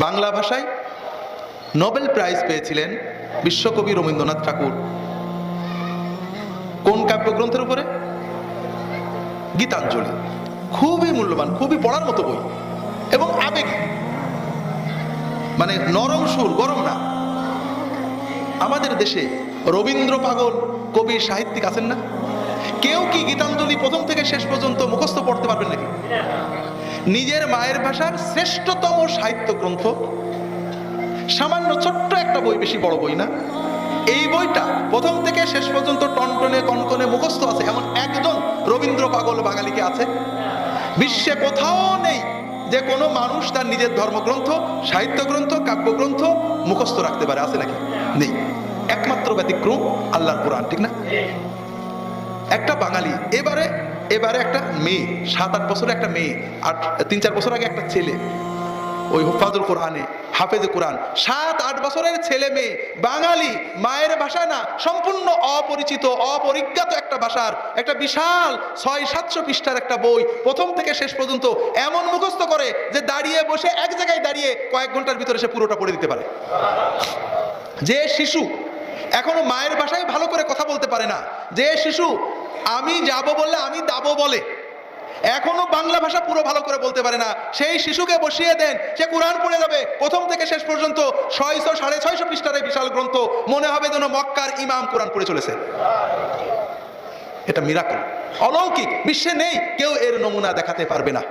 বাংলা ভাষায় Nobel prize পেয়েছিলেন বিশ্বকবি রবীন্দ্রনাথ ঠাকুর। কোন কাব্যগ্রন্থের উপরে? গীতাঞ্জলি। খুবই মূল্যবান, খুবই পড়ার মতো বই এবং আবেগ, মানে নরম সুর, গরম না। আমাদের দেশে রবীন্দ্র পাগল কবি সাহিত্যিক আছেন না? কেউ কি গীতাঞ্জলি প্রথম থেকে শেষ পর্যন্ত মুখস্থ পড়তে পারবেন নাকি? নিজের মায়ের ভাষার শ্রেষ্ঠতম সাহিত্য গ্রন্থ, সামান্য ছোট্ট একটা বই, বেশি বড় বই না। এই বইটা প্রথম থেকে শেষ পর্যন্ত টনটনে কনকনে মুখস্থ আছে এমন একজন রবীন্দ্র পাগল বাঙালিকে আছে? বিশ্বে কোথাও নেই যে কোনো মানুষ তার নিজের ধর্মগ্রন্থ, সাহিত্য গ্রন্থ, কাব্যগ্রন্থ মুখস্থ রাখতে পারে। আছে নাকি? নেই। একমাত্র ব্যতিক্রম আল্লাহর কোরআন, ঠিক না? একটা বাঙালি, এবারে একটা মেয়ে, 7-8 বছরের একটা মেয়ে, আর 3-4 বছর আগে একটা ছেলে, ওই হুফাজুল কোরআনে হাফেজে কোরআন, 7-8 বছরের ছেলে মেয়ে বাঙালি, মায়ের ভাষা না, সম্পূর্ণ অপরিচিত অপরিজ্ঞাত একটা ভাষার একটা বিশাল 600-700 পৃষ্ঠার একটা বই প্রথম থেকে শেষ পর্যন্ত এমন মুখস্থ করে যে দাঁড়িয়ে বসে এক জায়গায় দাঁড়িয়ে কয়েক ঘন্টার ভিতরে সে পুরোটা পড়ে দিতে পারে। যে শিশু এখনো মায়ের ভাষায় ভালো করে কথা বলতে পারে না, যে শিশু আমি যাব বললে আমি দাবো বলে, এখনো বাংলা ভাষা পুরো ভালো করে বলতে পারে না, সেই শিশুকে বসিয়ে দেন, সে কোরআন পড়ে যাবে প্রথম থেকে শেষ পর্যন্ত 600-650 পৃষ্ঠার বিশাল গ্রন্থ, মনে হবে যেন মক্কার ইমাম কোরআন পড়ে চলেছে। এটা মিরাকল, অলৌকিক, বিশ্বে নেই কেউ এর নমুনা দেখাতে পারবে না।